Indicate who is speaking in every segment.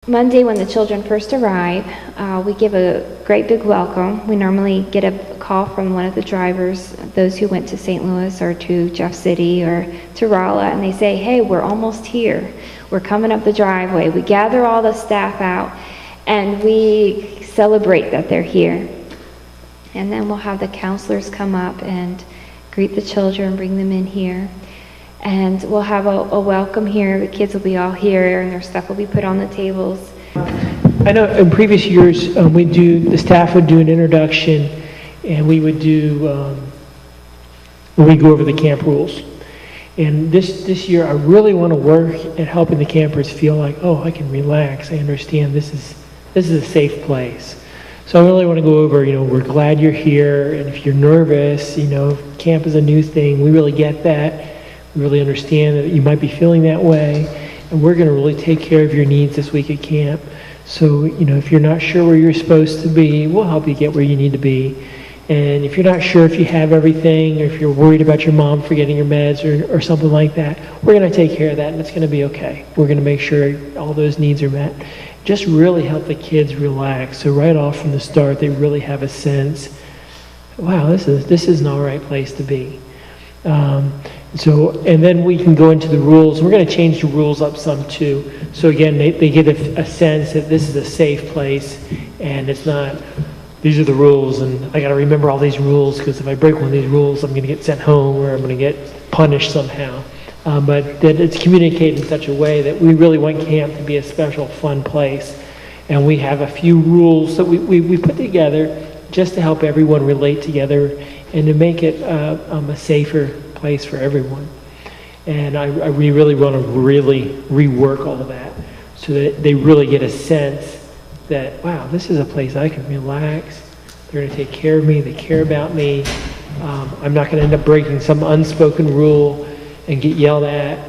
Speaker 1: Monday, when the children first arrive, we give a great big welcome. We normally get a call from one of the drivers, those who went to St. Louis or to Jeff City or to Rolla, and they say, hey, we're almost here. We're coming up the driveway. We gather all the staff out, and we celebrate that they're here. And then we'll have the counselors come up and greet the children, bring them in here. And we'll have a welcome here. The kids will be all here, and their stuff will be put on the tables.
Speaker 2: I know in previous years, the staff would do an introduction, and we would do, we go over the camp rules. And this year, I really want to work at helping the campers feel like, oh, I can relax. I understand this is a safe place. So I really want to go over, we're glad you're here, and if you're nervous, camp is a new thing. We really get that. We really understand that you might be feeling that way, and we're going to really take care of your needs this week at camp. So, if you're not sure where you're supposed to be, we'll help you get where you need to be. And if you're not sure if you have everything, or if you're worried about your mom forgetting your meds or something like that, we're going to take care of that, and it's going to be okay. We're going to make sure all those needs are met. Just really help the kids relax. So right off from the start, they really have a sense, wow, this is an all right place to be. And then we can go into the rules. We're going to change the rules up some too. So again, they get a sense that this is a safe place, and it's not, these are the rules, and I got to remember all these rules, because if I break one of these rules, I'm going to get sent home, or I'm going to get punished somehow. But that it's communicated in such a way that we really want camp to be a special, fun place. And we have a few rules that we put together just to help everyone relate together and to make it a safer place for everyone. And we really want to rework all of that so that they really get a sense that, wow, this is a place I can relax. They're going to take care of me. They care about me. I'm not going to end up breaking some unspoken rule and get yelled at.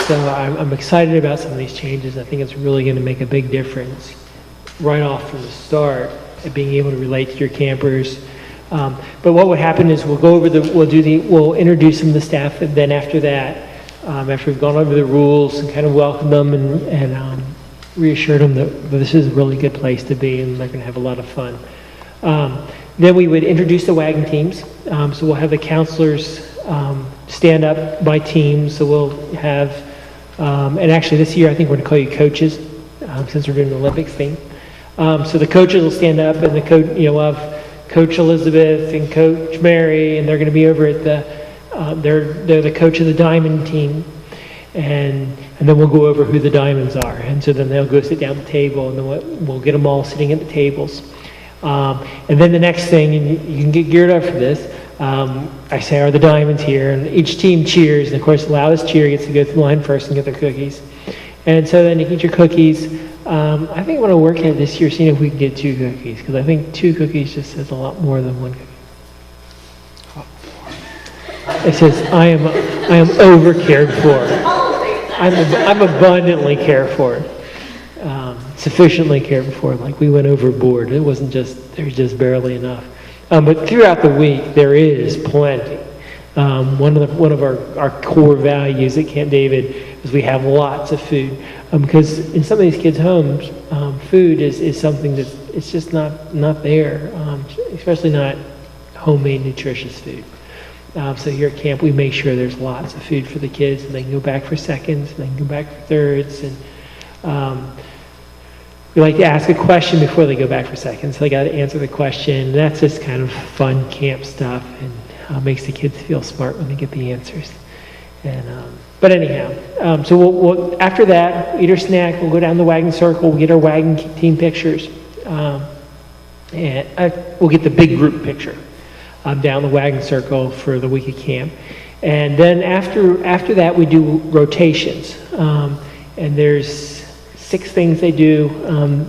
Speaker 2: So I'm excited about some of these changes. I think it's really going to make a big difference right off from the start at being able to relate to your campers. But what would happen is we'll introduce some of the staff, and then after that, after we've gone over the rules and kind of welcomed them and reassured them that this is a really good place to be and they're going to have a lot of fun. Then we would introduce the wagon teams. So we'll have the counselors stand up by teams. So we'll have, and actually this year I think we're going to call you coaches since we're doing the Olympics theme. So the coaches will stand up, and the coach, we'll have Coach Elizabeth and Coach Mary, and they're going to be over at they're the coach of the diamond team, and then we'll go over who the diamonds are, and so then they'll go sit down at the table, and then we'll get them all sitting at the tables, and then the next thing, and you can get geared up for this. I say, are the diamonds here? And each team cheers, and of course the loudest cheer gets to go through the line first and get their cookies. And so then you get your cookies. I think I want to work at this year, seeing if we can get 2 cookies, because I think 2 cookies just says a lot more than 1 cookie. It says, I am over cared for. I'm abundantly cared for. Sufficiently cared for. Like we went overboard. It wasn't just, there was just barely enough. But throughout the week, there is plenty. One of our core values at Camp David is we have lots of food, because in some of these kids' homes, food is something that it's just not there, especially not homemade nutritious food. So here at camp, we make sure there's lots of food for the kids, and they can go back for seconds, and they can go back for thirds, and we like to ask a question before they go back for seconds. So they got to answer the question. That's just kind of fun camp stuff, and makes the kids feel smart when they get the answers. And but anyhow, so we'll after that, eat our snack. We'll go down the wagon circle. We'll get our wagon team pictures, and we'll get the big group picture down the wagon circle for the week of camp. And then after that, we do rotations, and there's 6 things they do.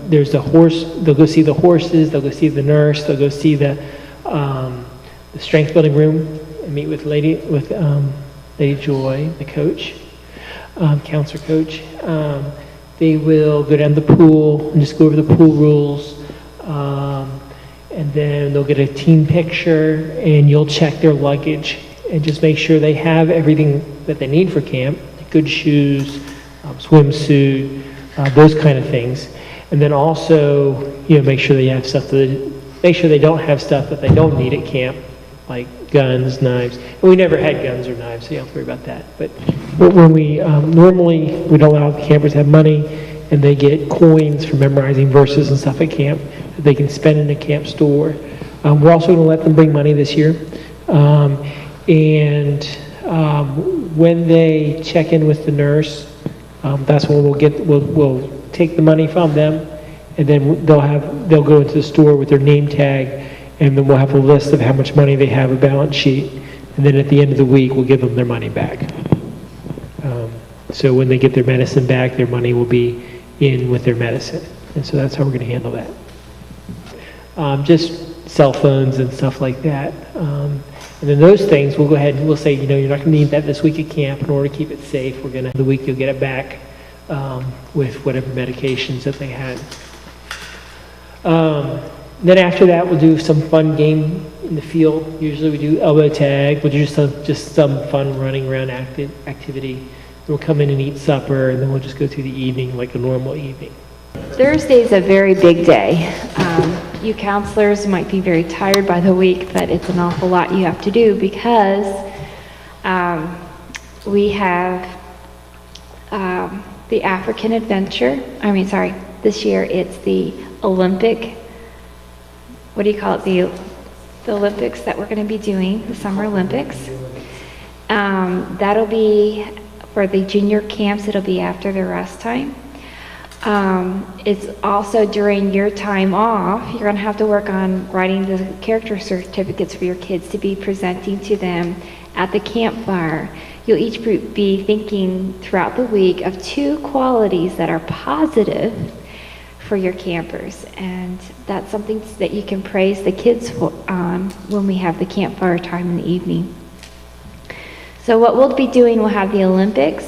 Speaker 2: There's the horse. They'll go see the horses. They'll go see the nurse. They'll go see the strength building room and meet with Lady Joy, the coach, counselor coach. They will go down to the pool and just go over the pool rules. And then they'll get a team picture, and you'll check their luggage and just make sure they have everything that they need for camp, good shoes, swimsuit, those kind of things. And then also, make sure they have stuff make sure they don't have stuff that they don't need at camp, like guns, knives. And we never had guns or knives, so you don't have to worry about that. But when we, normally, we don't allow the campers to have money, and they get coins for memorizing verses and stuff at camp that they can spend in a camp store. We're also going to let them bring money this year. When they check in with the nurse, that's when we'll take the money from them, and then they'll go into the store with their name tag, and then we'll have a list of how much money they have, a balance sheet, and then at the end of the week we'll give them their money back. So when they get their medicine back, their money will be in with their medicine, and so that's how we're going to handle that. Just cell phones and stuff like that. And then those things, we'll go ahead and we'll say, you're not going to need that this week at camp in order to keep it safe. We're going to, the week you'll get it back with whatever medications that they had. Then after that, we'll do some fun game in the field. Usually we do elbow tag. We'll do just some fun running around activity. We'll come in and eat supper, and then we'll just go through the evening like a normal evening.
Speaker 1: Thursday is a very big day. You counselors might be very tired by the week, but it's an awful lot you have to do because we have the African Adventure. This year it's the Olympic, what do you call it? The Olympics that we're going to be doing, the Summer Olympics. That'll be for the junior camps. It'll be after their rest time. It's also during your time off, you're going to have to work on writing the character certificates for your kids to be presenting to them at the campfire. You'll each be thinking throughout the week of 2 qualities that are positive for your campers, and that's something that you can praise the kids on when we have the campfire time in the evening. So what we'll be doing, we'll have the Olympics.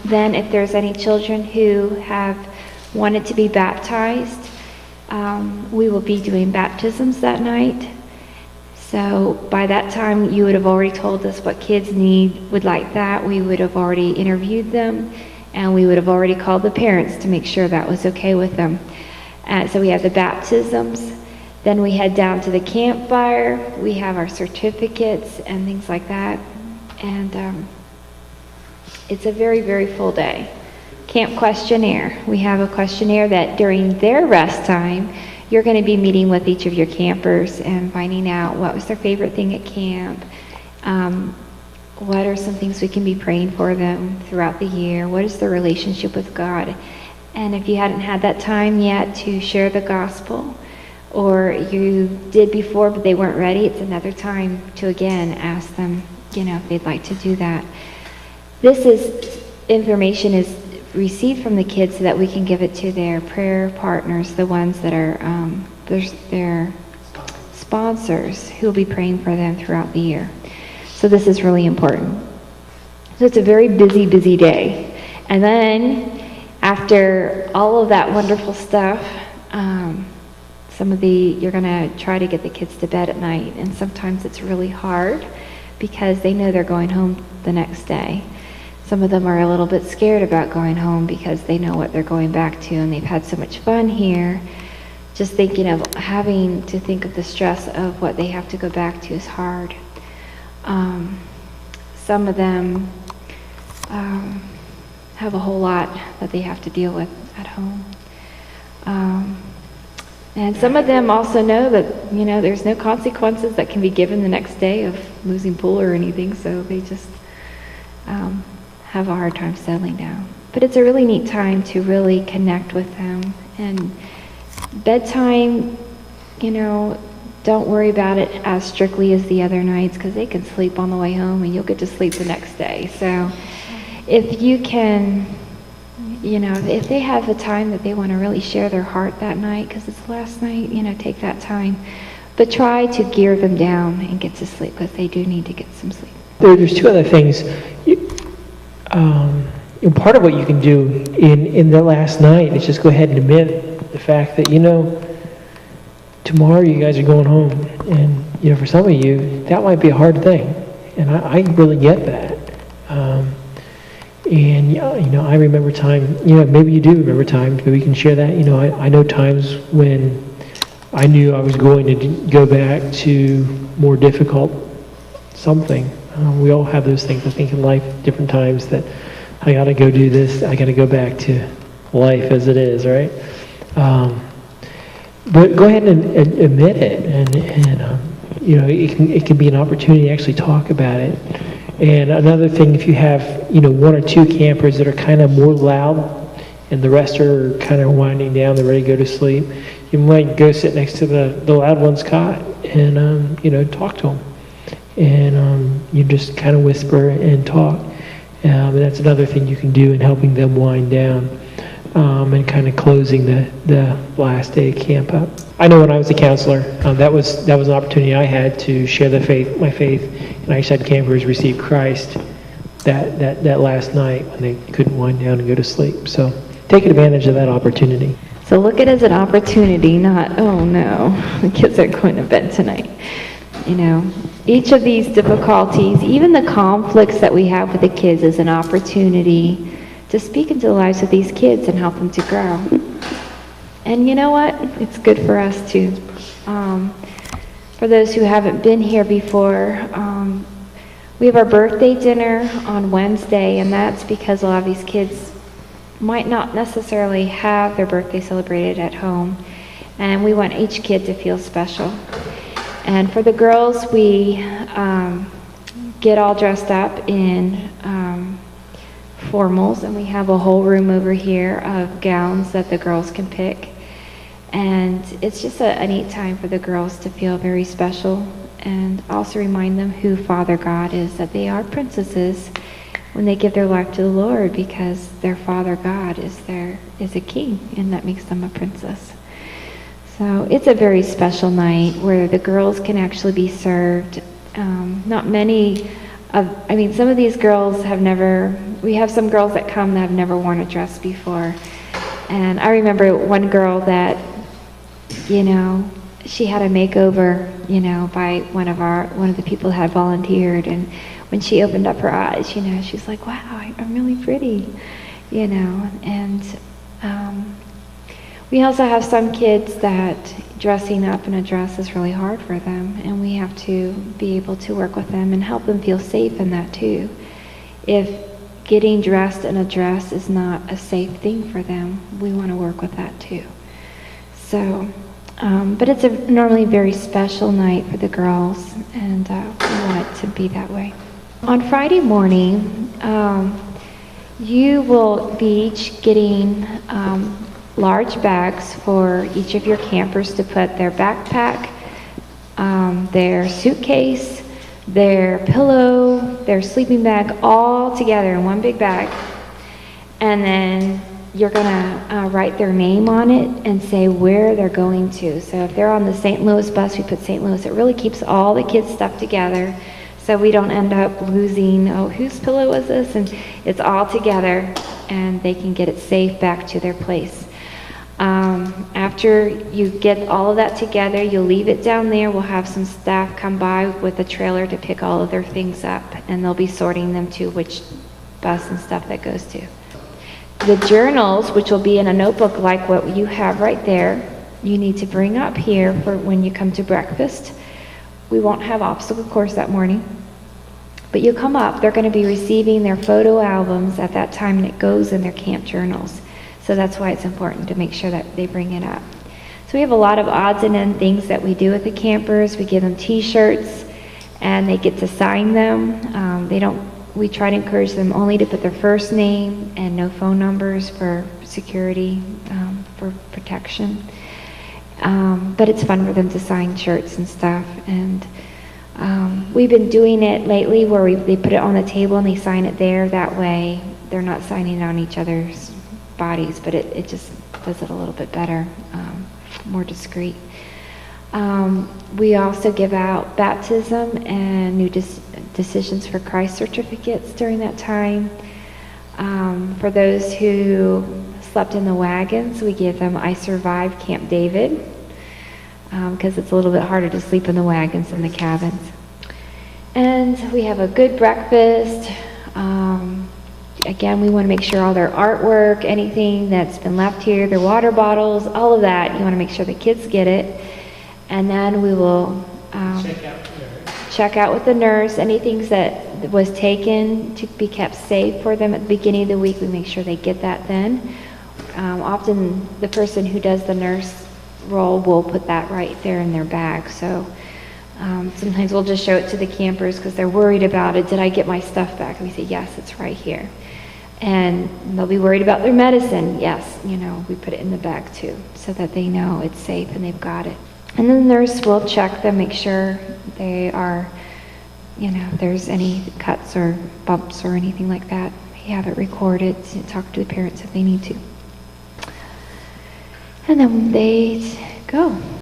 Speaker 1: Then if there's any children who have wanted to be baptized, we will be doing baptisms that night. So by that time, you would have already told us what kids would like that. We would have already interviewed them, and we would have already called the parents to make sure that was okay with them. So we have the baptisms. Then we head down to the campfire. We have our certificates and things like that. And it's a very, very full day. Camp questionnaire. We have a questionnaire that during their rest time, you're going to be meeting with each of your campers and finding out what was their favorite thing at camp. What are some things we can be praying for them throughout the year? What is their relationship with God? And if you hadn't had that time yet to share the gospel, or you did before but they weren't ready, it's another time to again ask them, if they'd like to do that. Information is received from the kids so that we can give it to their prayer partners, the ones that are their sponsors who will be praying for them throughout the year. So this is really important. So it's a very busy, busy day. And then after all of that wonderful stuff, you're going to try to get the kids to bed at night, and sometimes it's really hard because they know they're going home the next day. Some of them are a little bit scared about going home because they know what they're going back to, and they've had so much fun here. Just thinking of having to think of the stress of what they have to go back to is hard. Some of them have a whole lot that they have to deal with at home. And some of them also know that, there's no consequences that can be given the next day of losing pool or anything, so they just have a hard time settling down. But it's a really neat time to really connect with them. And bedtime, don't worry about it as strictly as the other nights, because they can sleep on the way home and you'll get to sleep the next day. So if you can, if they have a time that they want to really share their heart that night, because it's the last night, take that time. But try to gear them down and get to sleep, because they do need to get some sleep.
Speaker 2: There's 2 other things. Part of what you can do in the last night is just go ahead and admit the fact that, tomorrow you guys are going home. And, for some of you, that might be a hard thing. And I really get that. And, I remember time, maybe you do remember times, maybe you can share that. I know times when I knew I was going to go back to more difficult something. We all have those things, I think, in life, different times that I got to go do this, I got to go back to life as it is, right? But go ahead and admit it, and it can be an opportunity to actually talk about it. And another thing, if you have, one or two campers that are kind of more loud and the rest are kind of winding down, they're ready to go to sleep, you might go sit next to the loud one's cot and, talk to them. And you just kind of whisper and talk. And that's another thing you can do in helping them wind down and kind of closing the last day of camp up. I know when I was a counselor, that was an opportunity I had to share my faith, and I just had campers receive Christ that last night when they couldn't wind down and go to sleep. So take advantage of that opportunity.
Speaker 1: So look at it as an opportunity, not, oh no, the kids are going to bed tonight. Each of these difficulties, even the conflicts that we have with the kids, is an opportunity to speak into the lives of these kids and help them to grow. And you know what? It's good for us too. For those who haven't been here before, we have our birthday dinner on Wednesday, and that's because a lot of these kids might not necessarily have their birthday celebrated at home, and we want each kid to feel special. And for the girls, we get all dressed up in formals, and we have a whole room over here of gowns that the girls can pick. And it's just a neat time for the girls to feel very special, and also remind them who Father God is, that they are princesses when they give their life to the Lord, because their Father God is a king, and that makes them a princess. So it's a very special night where the girls can actually be served. Some of these girls we have some girls that come that have never worn a dress before. And I remember one girl that, she had a makeover, by one of the people who had volunteered. And when she opened up her eyes, she's like, wow, I'm really pretty, and we also have some kids that dressing up in a dress is really hard for them, and we have to be able to work with them and help them feel safe in that too. If getting dressed in a dress is not a safe thing for them, we want to work with that too. So, but it's a normally very special night for the girls, and we want it to be that way. On Friday morning, you will be each getting large bags for each of your campers to put their backpack, their suitcase, their pillow, their sleeping bag, all together in one big bag. And then you're going to write their name on it and say where they're going to. So if they're on the St. Louis bus, we put St. Louis. It really keeps all the kids' stuff together, so we don't end up losing, whose pillow was this? And it's all together, and they can get it safe back to their place. After you get all of that together, you'll leave it down there. We'll have some staff come by with a trailer to pick all of their things up, and they'll be sorting them to which bus and stuff that goes to. The journals, which will be in a notebook like what you have right there, you need to bring up here for when you come to breakfast. We won't have obstacle course that morning, but you come up, they're going to be receiving their photo albums at that time, and it goes in their camp journals. So that's why it's important to make sure that they bring it up. So we have a lot of odds and ends things that we do with the campers. We give them t-shirts, and they get to sign them. We try to encourage them only to put their first name and no phone numbers for security, for protection. But it's fun for them to sign shirts and stuff. And we've been doing it lately where they put it on the table and they sign it there. That way they're not signing on each other's bodies, but it just does it a little bit better, more discreet. We also give out baptism and new Decisions for Christ certificates during that time. For those who slept in the wagons, we give them I Survived Camp David, because it's a little bit harder to sleep in the wagons than the cabins. And we have a good breakfast. Again, we want to make sure all their artwork, anything that's been left here, their water bottles, all of that, you want to make sure the kids get it. And then we will check out with the nurse, anything that was taken to be kept safe for them at the beginning of the week, we make sure they get that then. Often the person who does the nurse role will put that right there in their bag. So sometimes we'll just show it to the campers because they're worried about it. Did I get my stuff back? And we say, yes, it's right here. And they'll be worried about their medicine. Yes, we put it in the bag too, so that they know it's safe and they've got it. And then the nurse will check them, make sure they are, if there's any cuts or bumps or anything like that, they have it recorded, talk to the parents if they need to. And then they go.